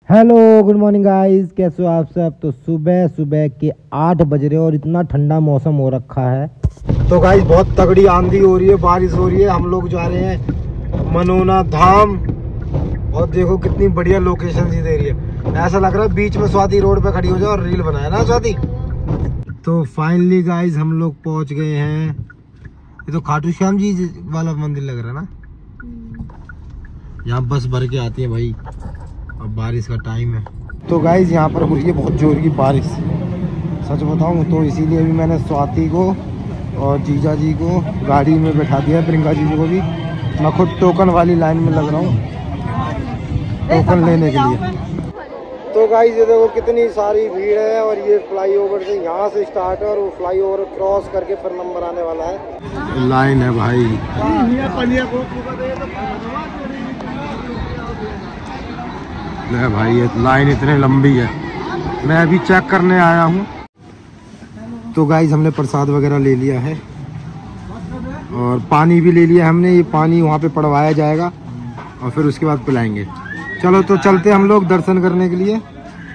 Hello good morning guys, कैसे हो आप सब। तो सुबह सुबह के 8 बज रहे और इतना ठंडा मौसम हो रखा है। तो गाइस बहुत तगड़ी आंधी हो रही है, बारिश हो रही है। हम लोग जा रहे हैं मनोना धाम और देखो कितनी बढ़िया लोकेशन सी दे रही है। ऐसा लग रहा है बीच में स्वाति रोड पे खड़ी हो जाए और रील बनाए ना स्वाति। तो फाइनली गाइस हम लोग पहुंच गए हैं। ये तो खाटू श्याम जी वाला मंदिर लग रहा है ना। यहाँ बस भर के आती है भाई, अब बारिश का टाइम है। तो गाइज यहाँ पर हो रही है बहुत जोर की बारिश। सच बताऊँ तो इसीलिए भी मैंने स्वाति को और जीजा जी को गाड़ी में बैठा दिया, प्रियंका जी को भी। मैं खुद टोकन वाली लाइन में लग रहा हूँ टोकन लेने के लिए। तो गाइज ये देखो कितनी सारी भीड़ है और ये फ्लाईओवर से यहाँ से स्टार्ट है और वो फ्लाईओवर क्रॉस करके फिर नंबर आने वाला है। लाइन है भाई। ले भाई ये लाइन इतनी लंबी है, मैं अभी चेक करने आया हूँ। तो गाइज हमने प्रसाद वगैरह ले लिया है और पानी भी ले लिया हमने। ये पानी वहाँ पे पड़वाया जाएगा और फिर उसके बाद पिलाएंगे। चलो तो चलते हम लोग दर्शन करने के लिए।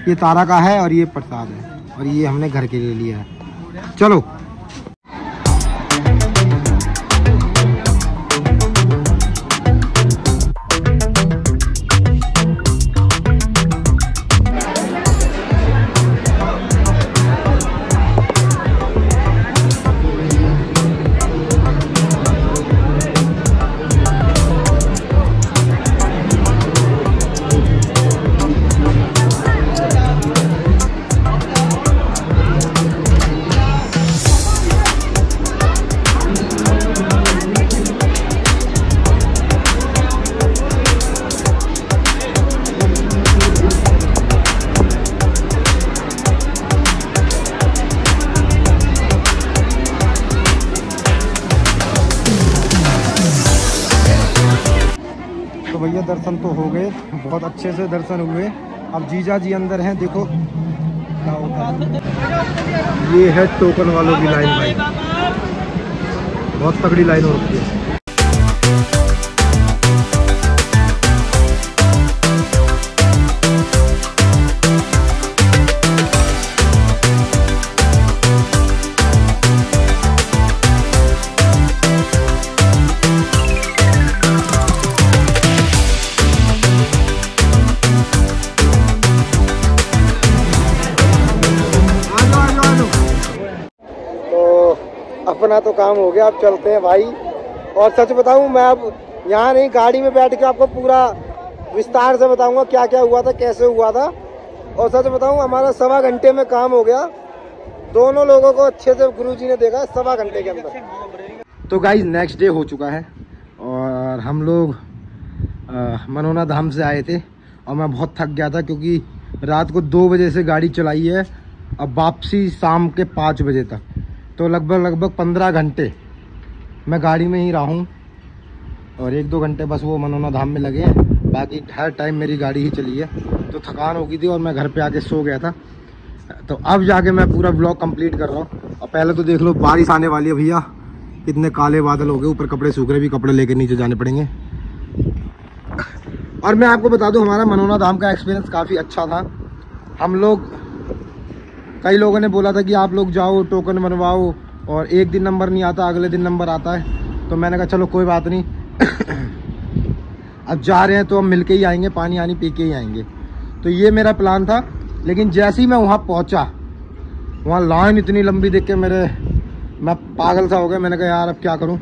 ये तारा का है और ये प्रसाद है और ये हमने घर के लिए लिया है। चलो भैया दर्शन तो हो गए, बहुत अच्छे से दर्शन हुए। अब जीजा जी अंदर हैं, देखो क्या होता है। ये है टोकन वालों की लाइन भाई, बहुत तगड़ी लाइन हो रखी है। अपना तो काम हो गया, अब चलते हैं भाई। और सच बताऊं मैं अब यहाँ नहीं, गाड़ी में बैठ के आपको पूरा विस्तार से बताऊंगा क्या क्या हुआ था, कैसे हुआ था। और सच बताऊं हमारा 1.25 घंटे में काम हो गया। दोनों लोगों को अच्छे से गुरुजी ने देखा 1.25 घंटे के अंदर। तो गाइस नेक्स्ट डे हो चुका है और हम लोग मनोना धाम से आए थे और मैं बहुत थक गया था क्योंकि रात को 2 बजे से गाड़ी चलाई है, अब वापसी शाम के 5 बजे तक। तो लगभग 15 घंटे मैं गाड़ी में ही रहा हूँ और 1-2 घंटे बस वो मनोना धाम में लगे हैं, बाकी हर टाइम मेरी गाड़ी ही चली है। तो थकान हो गई थी और मैं घर पे आके सो गया था। तो अब जाके मैं पूरा ब्लॉग कंप्लीट कर रहा हूँ। और पहले तो देख लो बारिश आने वाली है भैया, कितने काले बादल हो गए, ऊपर कपड़े सूख रहे, भी कपड़े लेके नीचे जाने पड़ेंगे। और मैं आपको बता दूं हमारा मनोना धाम का एक्सपीरियंस काफ़ी अच्छा था। हम लोग, कई लोगों ने बोला था कि आप लोग जाओ टोकन बनवाओ और एक दिन नंबर नहीं आता, अगले दिन नंबर आता है। तो मैंने कहा चलो कोई बात नहीं अब जा रहे हैं तो हम मिल के ही आएंगे, पानी आनी पी के ही आएंगे। तो ये मेरा प्लान था। लेकिन जैसे ही मैं वहाँ पहुँचा, वहाँ लाइन इतनी लंबी देख के मैं पागल सा हो गया। मैंने कहा यार अब क्या करूँ,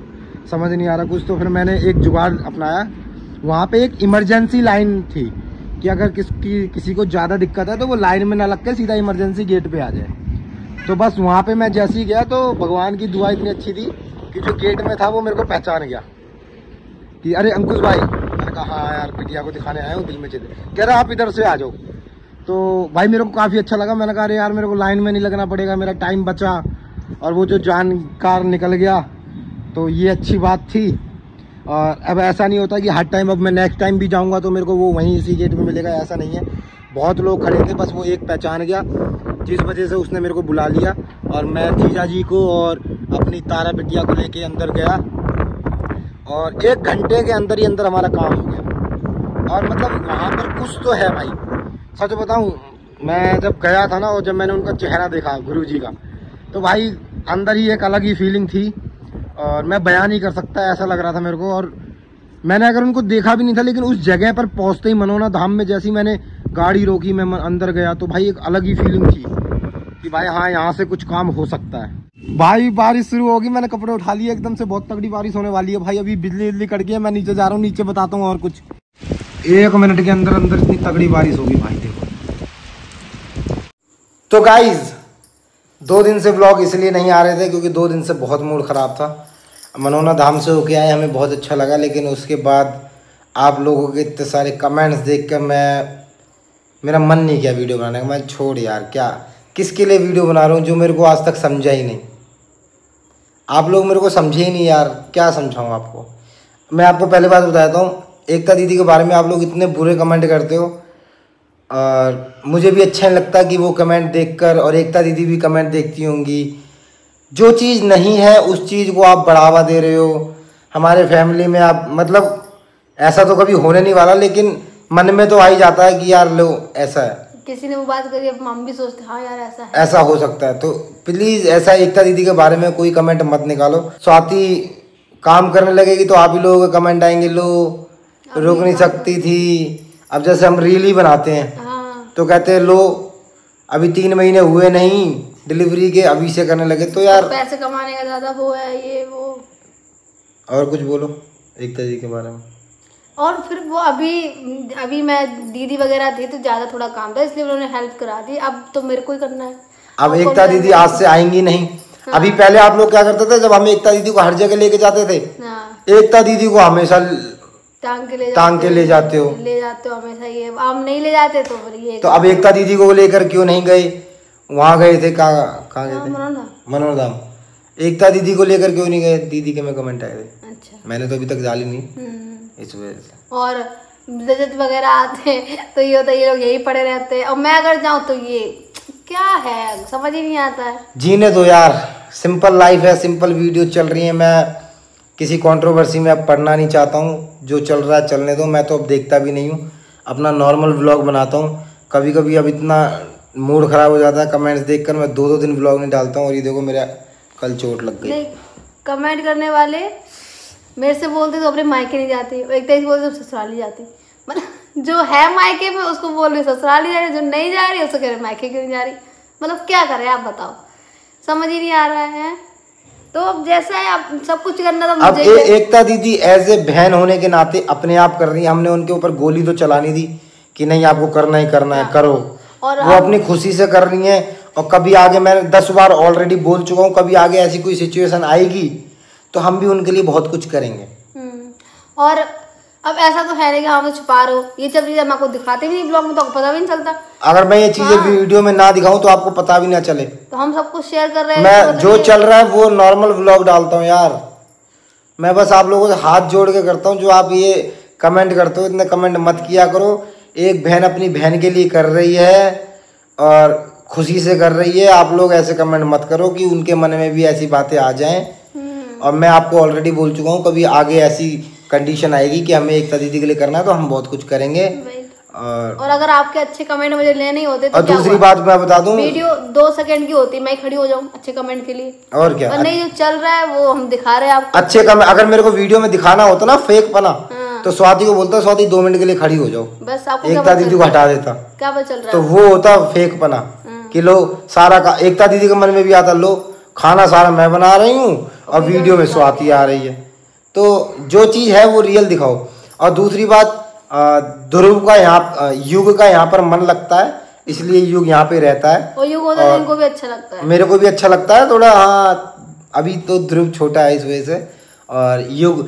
समझ नहीं आ रहा कुछ। तो फिर मैंने एक जुगाड़ अपनाया। वहाँ पे एक इमरजेंसी लाइन थी कि अगर किसी को ज़्यादा दिक्कत है तो वो लाइन में ना लग के सीधा इमरजेंसी गेट पे आ जाए। तो बस वहाँ पे मैं जैसे ही गया तो भगवान की दुआ इतनी अच्छी थी कि जो गेट में था वो मेरे को पहचान गया कि अरे अंकुश भाई। मैंने कहा हाँ यार बिटिया को दिखाने आया हूँ, दिल में चित। कह रहा आप इधर से आ जाओ। तो भाई मेरे को काफ़ी अच्छा लगा। मैंने कहा अरे यार मेरे को लाइन में नहीं लगना पड़ेगा, मेरा टाइम बचा और वो जो जानकार निकल गया, तो ये अच्छी बात थी। और अब ऐसा नहीं होता कि हर टाइम, अब मैं नेक्स्ट टाइम भी जाऊंगा तो मेरे को वो वहीं इसी गेट में मिलेगा, ऐसा नहीं है। बहुत लोग खड़े थे, बस वो एक पहचान गया जिस वजह से उसने मेरे को बुला लिया और मैं जीजा जी को और अपनी तारा बिटिया को लेके अंदर गया और 1 घंटे के अंदर ही अंदर हमारा काम हो गया। और मतलब वहाँ पर कुछ तो है भाई, सच बताऊं, मैं जब गया था ना और जब मैंने उनका चेहरा देखा गुरुजी का, तो भाई अंदर ही एक अलग ही फीलिंग थी और मैं बयान नहीं कर सकता, ऐसा लग रहा था मेरे को। और मैंने अगर उनको देखा भी नहीं था, लेकिन उस जगह पर पहुंचते ही मनोना धाम में जैसी मैंने गाड़ी रोकी, मैं अंदर गया तो भाई एक अलग ही फीलिंग थी कि भाई हाँ यहाँ से कुछ काम हो सकता है। भाई बारिश शुरू होगी, मैंने कपड़े उठा लिए एकदम से, बहुत तगड़ी बारिश होने वाली है भाई। अभी बिजली कड़की है, मैं नीचे जा रहा हूँ, नीचे बताता हूँ और कुछ। 1 मिनट के अंदर अंदर इतनी तगड़ी बारिश होगी भाई, देखो। तो गाइज 2 दिन से व्लॉग इसलिए नहीं आ रहे थे क्योंकि 2 दिन से बहुत मूड ख़राब था। मनोना धाम से होके आए, हमें बहुत अच्छा लगा, लेकिन उसके बाद आप लोगों के इतने सारे कमेंट्स देख कर मेरा मन नहीं किया वीडियो बनाने का। मैं छोड़ यार, क्या किसके लिए वीडियो बना रहा हूँ जो मेरे को आज तक समझा ही नहीं। आप लोग मेरे को समझे ही नहीं यार, क्या समझाऊँ आपको। मैं आपको पहले बात बताता हूँ, एकता दीदी के बारे में आप लोग इतने बुरे कमेंट करते हो और मुझे भी अच्छा नहीं लगता कि वो कमेंट देखकर, और एकता दीदी भी कमेंट देखती होंगी। जो चीज़ नहीं है उस चीज़ को आप बढ़ावा दे रहे हो। हमारे फैमिली में आप मतलब ऐसा तो कभी होने नहीं वाला, लेकिन मन में तो आ ही जाता है कि यार लो ऐसा है, किसी ने वो बात करी, अब हम भी सोचते हाँ यार ऐसा है, ऐसा हो सकता है। तो प्लीज़ ऐसा एकता दीदी के बारे में कोई कमेंट मत निकालो। स्वाति काम करने लगेगी तो आप ही लोगों के कमेंट आएंगे, लो रुक नहीं सकती थी। अब जैसे हम रील ही बनाते हैं तो कहते हैं लो अभी 3 महीने हुए नहीं डिलीवरी के, अभी से करने लगे। तो यार पैसे कमाने का ज़्यादा वो है ये वो। और कुछ बोलो एकता जी के बारे में। और फिर वो अभी मैं दीदी वगैरह थी तो ज़्यादा थोड़ा काम था, इसलिए उन्होंने हेल्प करा दी। अब तो मेरे को ही करना है। अब एकता दीदी आज से आएंगी नहीं। हाँ। अभी पहले आप लोग क्या करते थे, जब हम एकता दीदी को हर जगह लेके जाते थे, हाँ। एकता दीदी को हमेशा टांग के ले जाते हो हमेशा। ये हम नहीं ले जाते तो फिर ये। तो अब एकता दीदी को लेकर क्यों नहीं गए? वहाँ गए थे, कहाँ गए थे? मनोना धाम। एकता दीदी को लेकर क्यों नहीं गए? दीदी के में कमेंट आए थे। अच्छा। मैंने तो अभी तक डाली नहीं, इस वजह से। और रजत वगैरह आते हैं तो ये होता है, ये लोग यही पड़े रहते हैं, और मैं अगर जाऊँ तो ये क्या है, समझ ही नहीं आता है। जीने दो यार, सिंपल लाइफ है, सिंपल वीडियो चल रही है। मैं किसी कंट्रोवर्सी में अब पढ़ना नहीं चाहता हूँ, जो चल रहा है चलने दो। मैं तो अब देखता भी नहीं हूँ, अपना नॉर्मल व्लॉग बनाता हूँ। कभी कभी अब इतना मूड ख़राब हो जाता है कमेंट्स देखकर, मैं 2-2 दिन व्लॉग नहीं डालता हूँ। और ये देखो मेरा कल चोट लग गई। कमेंट करने वाले मेरे से बोलते तो अपने मायके नहीं जाती, एक तरह से बोलते तो ससुराल ही जाती। मतलब जो है मायके में उसको बोल रही ससुराल ही जा रही, जो नहीं जा रही उसको कह रहे मायके क्यों नहीं जा रही। मतलब क्या करें आप बताओ, समझ ही नहीं आ रहा है। तो अब जैसा है आप सब कुछ करना तो अब एकता दीदी एज ए बहन होने के नाते अपने आप कर रही है। हमने उनके ऊपर गोली तो चलानी दी कि नहीं आपको करना ही करना है, करो। और वो अपनी खुशी से कर रही है। और कभी आगे, मैंने 10 बार ऑलरेडी बोल चुका हूँ, कभी आगे ऐसी कोई सिचुएशन आएगी तो हम भी उनके लिए बहुत कुछ करेंगे। और अब ऐसा तो है नहीं कि हम तो छुपा रहे हो, ये चल रही है, मैं आपको दिखाते भी नहीं ब्लॉग में तो आपको पता भी नहीं चलता। अगर मैं ये चीजें वीडियो में ना दिखाऊं तो आपको पता भी ना चले। तो हम सब कुछ शेयर कर रहे हैं। मैं जो चल रहा है वो नॉर्मल व्लॉग डालता हूँ यार। मैं बस आप लोगों से हाथ जोड़ के करता हूँ, जो आप ये कमेंट करते हो इतने कमेंट मत किया करो। एक बहन अपनी बहन के लिए कर रही है और खुशी से कर रही है, आप लोग ऐसे कमेंट मत करो कि उनके मन में भी ऐसी बातें आ जाएं। और मैं आपको ऑलरेडी बोल चुका हूँ, कभी आगे ऐसी कंडीशन आएगी कि हमें एकता दीदी के लिए करना है तो हम बहुत कुछ करेंगे। और अगर आपके अच्छे कमेंट मुझे लेने होते तो और दूसरी बात मैं बता दूं, वीडियो 2 सेकंड की होती, मैं खड़ी हो जाऊं अच्छे कमेंट के लिए। और क्या, और नहीं जो चल रहा है वो हम दिखा रहे हैं आपको अच्छे कमेंट। अगर मेरे को वीडियो में दिखाना होता ना फेक पना, तो स्वाति को बोलता स्वाति 2 मिनट के लिए खड़ी हो जाओ, बस आपको एकता दीदी को हटा देता। क्या पता चल रहा है, तो वो होता फेक पना कि लो सारा का एकता दीदी के मन में भी आता, लो खाना सारा मैं बना रही हूँ और वीडियो में स्वाति आ रही है। तो जो चीज़ है वो रियल दिखाओ। और दूसरी बात, ध्रुव का यहाँ युग का यहाँ पर मन लगता है, इसलिए युग यहाँ पे रहता है। और युग होता है, इनको भी अच्छा लगता है, मेरे को भी अच्छा लगता है थोड़ा। हाँ अभी तो ध्रुव छोटा है इस वजह से, और युग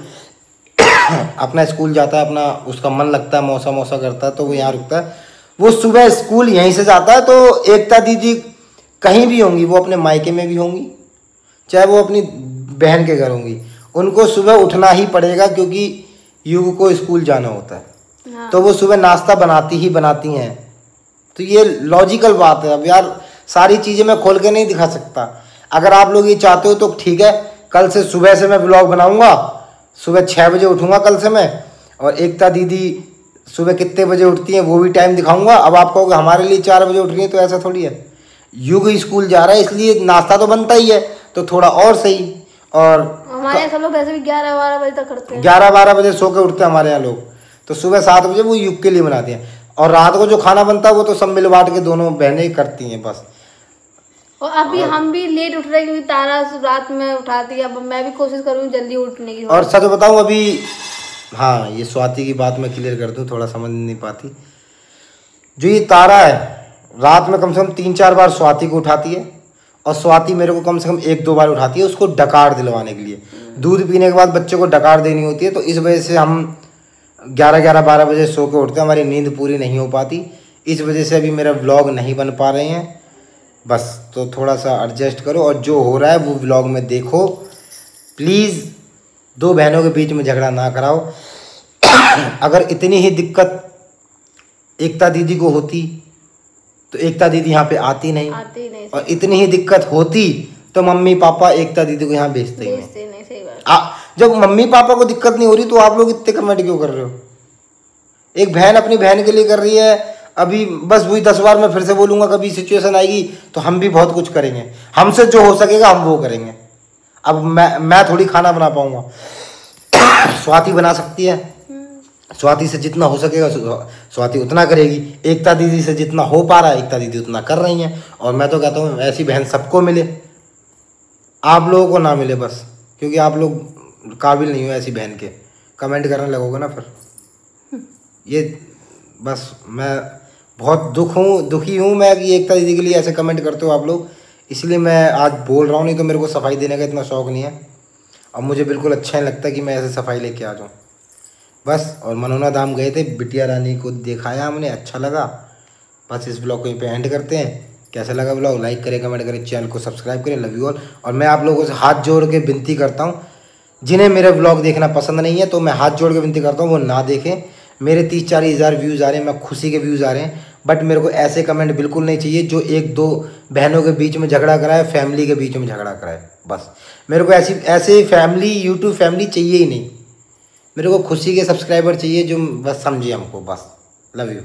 अपना स्कूल जाता है, अपना उसका मन लगता है, मौसा मौसा करता है तो वो यहाँ रुकता है। वो सुबह स्कूल यहीं से जाता है, तो एकता दीदी कहीं भी होंगी, वो अपने मायके में भी होंगी, चाहे वो अपनी बहन के घर होंगी, उनको सुबह उठना ही पड़ेगा क्योंकि युग को स्कूल जाना होता है। हाँ। तो वो सुबह नाश्ता बनाती ही बनाती हैं। तो ये लॉजिकल बात है। अब यार सारी चीज़ें मैं खोल के नहीं दिखा सकता। अगर आप लोग ये चाहते हो तो ठीक है, कल से सुबह से मैं ब्लॉग बनाऊंगा, सुबह 6 बजे उठूंगा कल से मैं, और एकता दीदी सुबह कितने बजे उठती हैं वो भी टाइम दिखाऊंगा। अब आप कहोगे हमारे लिए 4 बजे उठ रही है, तो ऐसा थोड़ी है। युग स्कूल जा रहा है इसलिए नाश्ता तो बनता ही है, तो थोड़ा और सही। और हमारे यहाँ सब लोग ऐसे भी 11-12 बजे तक करते हैं। 11-12 बजे सो के उठते हैं हमारे यहाँ लोग, तो सुबह 7 बजे वो युग के लिए बनाते हैं। और रात को जो खाना बनता है वो तो सब मिल बांट के दोनों बहनें करती हैं बस। और अभी हम भी लेट उठ रहे हैं क्योंकि तारा रात में उठाती है। अब मैं भी कोशिश करूँगी जल्दी उठने की। और सच बताऊं अभी, हाँ ये स्वाति की बात मैं क्लियर कर दूं, थोड़ा समझ नहीं पाती। जो ये तारा है रात में कम से कम 3-4 बार स्वाति को उठाती है, और स्वाति मेरे को कम से कम 1-2 बार उठाती है उसको डकार दिलवाने के लिए। दूध पीने के बाद बच्चे को डकार देनी होती है, तो इस वजह से हम 11-12 बजे सो के उठते हैं, हमारी नींद पूरी नहीं हो पाती। इस वजह से अभी मेरा व्लॉग नहीं बन पा रहे हैं बस, तो थोड़ा सा एडजस्ट करो। और जो हो रहा है वो व्लॉग में देखो प्लीज़। 2 बहनों के बीच में झगड़ा ना कराओ। अगर इतनी ही दिक्कत एकता दीदी को होती तो एकता दीदी यहाँ पे आती नहीं, और इतनी ही दिक्कत होती तो मम्मी पापा एकता दीदी को यहाँ भेजते ही नहीं। सही बात। जब मम्मी पापा को दिक्कत नहीं हो रही तो आप लोग इतने कमेंट क्यों कर रहे हो? एक बहन अपनी बहन के लिए कर रही है। अभी बस वही 10 बार मैं फिर से बोलूँगा, कभी सिचुएशन आएगी तो हम भी बहुत कुछ करेंगे, हमसे जो हो सकेगा हम वो करेंगे। अब मैं थोड़ी खाना बना पाऊँगा, स्वाति बना सकती है। स्वाति से जितना हो सकेगा स्वाति उतना करेगी। एकता दीदी से जितना हो पा रहा है एकता दीदी उतना कर रही हैं। और मैं तो कहता हूँ ऐसी बहन सबको मिले, आप लोगों को ना मिले बस, क्योंकि आप लोग काबिल नहीं हो ऐसी बहन के। कमेंट करने लगोगे ना फिर। ये बस मैं बहुत दुखी हूँ मैं कि एकता दीदी के लिए ऐसे कमेंट करते हो आप लोग, इसलिए मैं आज बोल रहा हूँ। नहीं तो मेरे को सफाई देने का इतना शौक नहीं है, और मुझे बिल्कुल अच्छा नहीं लगता कि मैं ऐसे सफाई लेके आ जाऊँ बस। और मनोना धाम गए थे, बिटिया रानी को दिखाया हमने, अच्छा लगा। बस इस ब्लॉग को यहीं पे एंड करते हैं। कैसा लगा ब्लॉग? लाइक करें, कमेंट करें, चैनल को सब्सक्राइब करें। Love you all. और मैं आप लोगों से हाथ जोड़ के विनती करता हूँ, जिन्हें मेरे ब्लॉग देखना पसंद नहीं है तो मैं हाथ जोड़ के विनती करता हूँ वो ना देखें। मेरे 30-40 हज़ार व्यूज़ आ रहे हैं, मैं खुशी के व्यूज़ आ रहे हैं, बट मेरे को ऐसे कमेंट बिल्कुल नहीं चाहिए जो 1-2 बहनों के बीच में झगड़ा कराए, फैमिली के बीच में झगड़ा कराए। बस मेरे को ऐसे फैमिली, यूट्यूब फैमिली चाहिए ही नहीं। मेरे को खुशी के सब्सक्राइबर चाहिए जो बस समझिए हमको। बस लव यू।